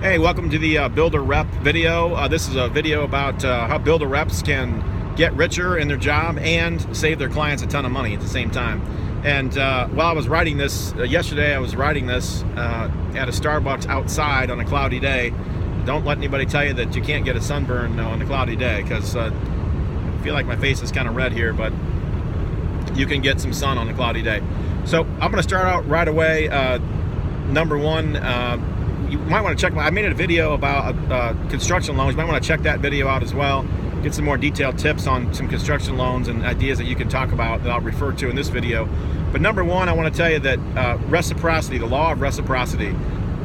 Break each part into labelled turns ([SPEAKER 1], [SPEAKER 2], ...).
[SPEAKER 1] Hey, welcome to the Builder Rep video. This is a video about how Builder Reps can get richer in their job and save their clients a ton of money at the same time. And while I was writing this, yesterday I was writing this at a Starbucks outside on a cloudy day. Don't let anybody tell you that you can't get a sunburn on a cloudy day, because I feel like my face is kind of red here, but you can get some sun on a cloudy day. So I'm going to start out right away. Number one, you might want to check I made a video about construction loans. You might want to check that video out as well. Get some more detailed tips on some construction loans and ideas that you can talk about that I'll refer to in this video. But number one, I want to tell you that reciprocity, the law of reciprocity.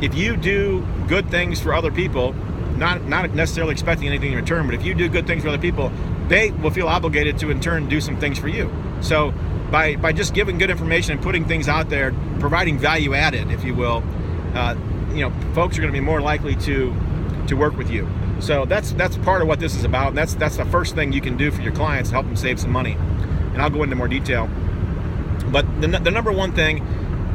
[SPEAKER 1] If you do good things for other people, not necessarily expecting anything in return, but if you do good things for other people, they will feel obligated to in turn do some things for you. So by just giving good information and putting things out there, providing value added, if you will, folks are going to be more likely to work with you. So that's part of what this is about. That's the first thing you can do for your clients to help them save some money. And I'll go into more detail. But the number one thing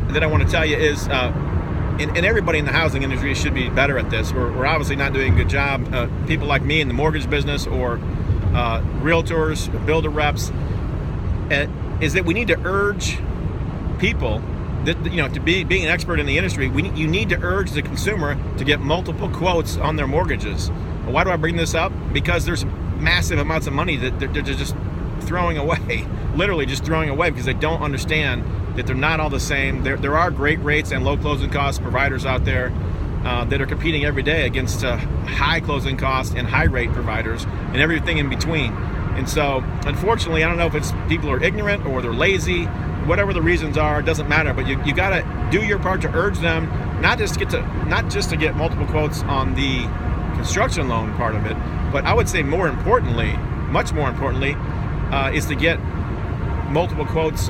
[SPEAKER 1] that I want to tell you is, and everybody in the housing industry should be better at this. We're obviously not doing a good job. People like me in the mortgage business or realtors, builder reps, is that we need to urge people that, to being an expert in the industry, you need to urge the consumer to get multiple quotes on their mortgages. Well, why do I bring this up? Because there's massive amounts of money that they're just throwing away, literally just throwing away, because they don't understand that they're not all the same. There are great rates and low closing cost providers out there that are competing every day against high closing cost and high rate providers and everything in between. And so, unfortunately, I don't know if it's people are ignorant or they're lazy. Whatever the reasons are, it doesn't matter. But you got to do your part to urge them not just to get multiple quotes on the construction loan part of it, but I would say more importantly, much more importantly, is to get multiple quotes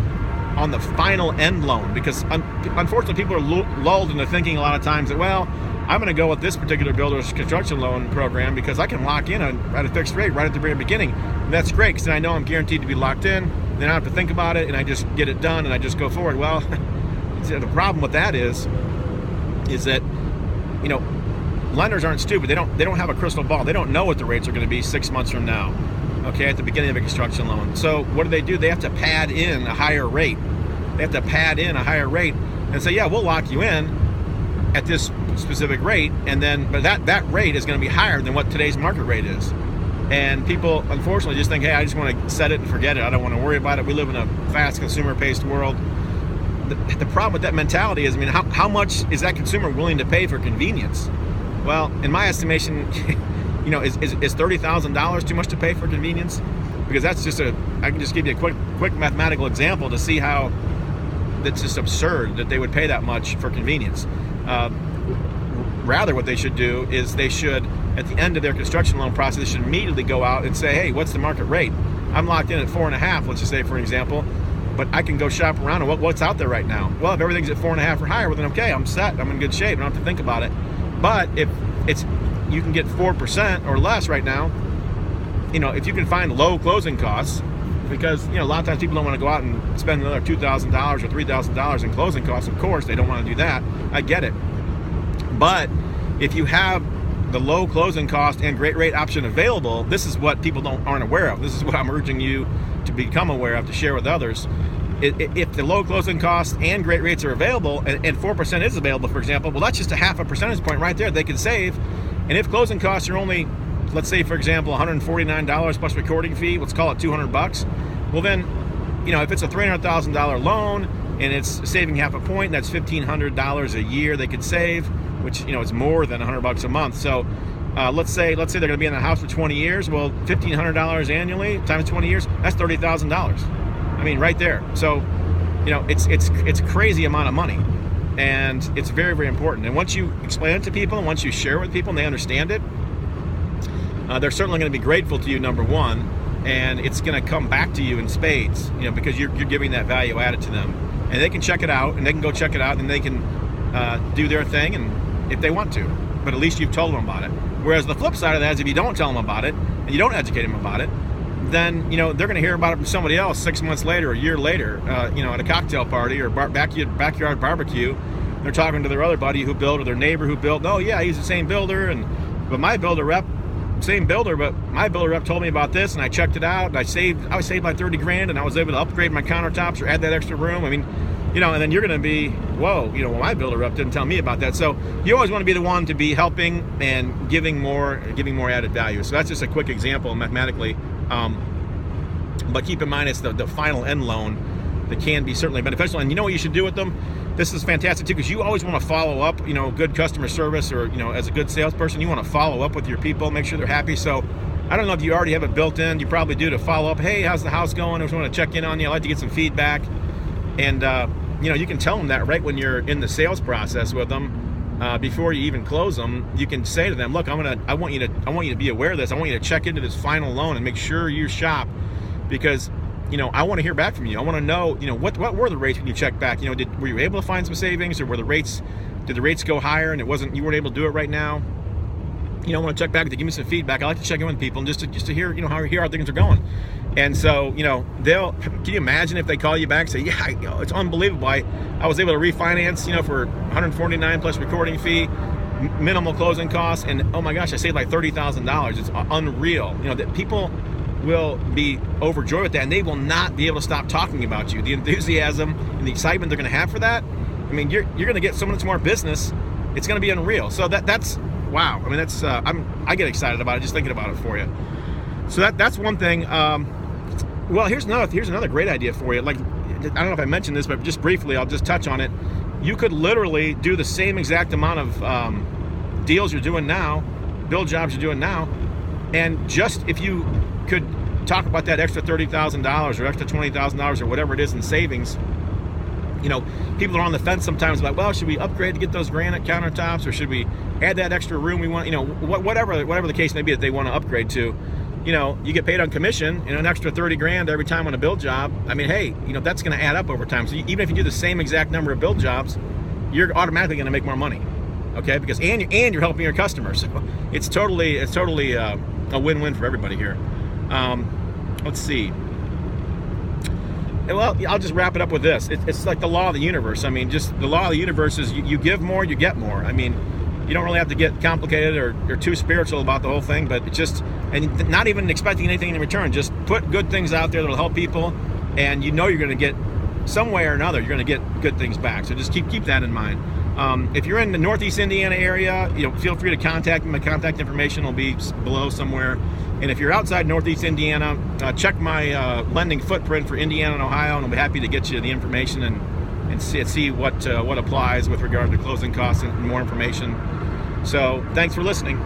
[SPEAKER 1] on the final end loan. Because unfortunately, people are lulled into thinking a lot of times that, well, I'm going to go with this particular builder's construction loan program because I can lock in at a fixed rate right at the very beginning. And that's great, because then I know I'm guaranteed to be locked in. Then I don't have to think about it, and I just get it done, and I just go forward. Well, the problem with that is that lenders aren't stupid. They don't have a crystal ball. They don't know what the rates are going to be 6 months from now, okay, at the beginning of a construction loan. So what do? They have to pad in a higher rate. And say, yeah, we'll lock you in at this specific rate, and then but that rate is going to be higher than what today's market rate is. And people, unfortunately, just think, hey, I just want to set it and forget it. I don't want to worry about it. We live in a fast consumer-paced world. The problem with that mentality is, how much is that consumer willing to pay for convenience? Well, in my estimation, is $30,000 too much to pay for convenience? Because that's just I can just give you a quick mathematical example to see how that's just absurd that they would pay that much for convenience. Rather, what they should do is they should, at the end of their construction loan process, they should immediately go out and say, hey, what's the market rate? I'm locked in at 4.5, let's just say, for example, but I can go shop around and what's out there right now. Well, if everything's at 4.5 or higher, well then okay, I'm set, I'm in good shape, I don't have to think about it. But if you can get 4% or less right now, if you can find low closing costs, because a lot of times people don't want to go out and spend another $2,000 or $3,000 in closing costs. Of course, they don't want to do that. I get it. But if you have the low closing cost and great rate option available, this is what people aren't aware of. This is what I'm urging you to become aware of, to share with others. If the low closing costs and great rates are available, and 4% is available, for example, well, that's just a half a percentage point right there they can save. And if closing costs are only, let's say, for example, $149 plus recording fee, let's call it $200. Well, then, if it's a $300,000 loan and it's saving half a point, that's $1,500 a year they could save, which is more than $100 a month. So let's say they're going to be in the house for 20 years. Well, $1,500 annually times 20 years, that's $30,000. Right there. So it's a crazy amount of money, and it's very, very important. And once you explain it to people, and once you share it with people and they understand it, they're certainly going to be grateful to you, number one, and it's going to come back to you in spades, because you're giving that value added to them, and they can check it out, and they can go check it out, and they can do their thing, and if they want to, but at least you've told them about it. Whereas the flip side of that is, if you don't tell them about it and you don't educate them about it, then they're going to hear about it from somebody else 6 months later, a year later, at a cocktail party or backyard barbecue. They're they're talking to their other buddy who built, or their neighbor who built. Oh yeah, he's the same builder, but my builder rep, same builder, but my builder rep told me about this, and I checked it out, and I saved my 30 grand, and I was able to upgrade my countertops or add that extra room. I mean, you know, and then you're going to be, whoa, you know, well, my builder rep didn't tell me about that. So you always want to be the one to be helping and giving more added value. So that's just a quick example mathematically. But keep in mind, it's the final end loan that can be certainly beneficial. And you know what you should do with them? This is fantastic too, because you always want to follow up, you know, good customer service, or, you know, as a good salesperson, you want to follow up with your people, make sure they're happy. So I don't know if you already have it built in. You probably do, to follow up. Hey, how's the house going? I just want to check in on you. I'd like to get some feedback. And, you know, you can tell them that right when you're in the sales process with them, before you even close them. You can say to them, look, I want you to be aware of this. I want you to check into this final loan and make sure you shop, because, you know, I want to hear back from you. I want to know, you know, what were the rates when you checked back? You know, were you able to find some savings, or did the rates go higher and you weren't able to do it right now? You know, I want to check back to give me some feedback. I like to check in with people and just to hear, you know, how things are going. And so, you know, can you imagine if they call you back and say, yeah, you know, it's unbelievable. I was able to refinance, you know, for $149 plus recording fee, minimal closing costs, and oh my gosh, I saved like $30,000. It's unreal. You know, that people will be overjoyed with that, and they will not be able to stop talking about you. The enthusiasm and the excitement they're going to have for that, I mean, you're going to get so much more business. It's going to be unreal. So that's wow. I mean, that's I get excited about it just thinking about it for you. So that's one thing. Well, here's another great idea for you. Like, I don't know if I mentioned this, but just briefly, I'll just touch on it. You could literally do the same exact amount of deals you're doing now, build jobs you're doing now, and just if you could talk about that extra $30,000 or extra $20,000 or whatever it is in savings. You know, people are on the fence sometimes about, well, should we upgrade to get those granite countertops, or should we add that extra room we want? You know, whatever the case may be that they want to upgrade to. You know, you get paid on commission, you know, an extra 30 grand every time on a build job. I mean, hey, you know, that's going to add up over time. So even if you do the same exact number of build jobs, you're automatically going to make more money. Okay, because and you're helping your customers. So it's totally a win-win for everybody here. Let's see. Well, I'll just wrap it up with this. It's like the law of the universe. I mean, just the law of the universe is you give more, you get more. I mean, you don't really have to get complicated or too spiritual about the whole thing, but it's just, and not even expecting anything in return. Just put good things out there that'll help people, and you know you're going to get, some way or another, you're going to get good things back. So just keep that in mind. If you're in the Northeast Indiana area, you know, feel free to contact me. My contact information will be below somewhere. And if you're outside Northeast Indiana, check my lending footprint for Indiana and Ohio, and I'll be happy to get you the information and see what applies with regard to closing costs and more information. So thanks for listening.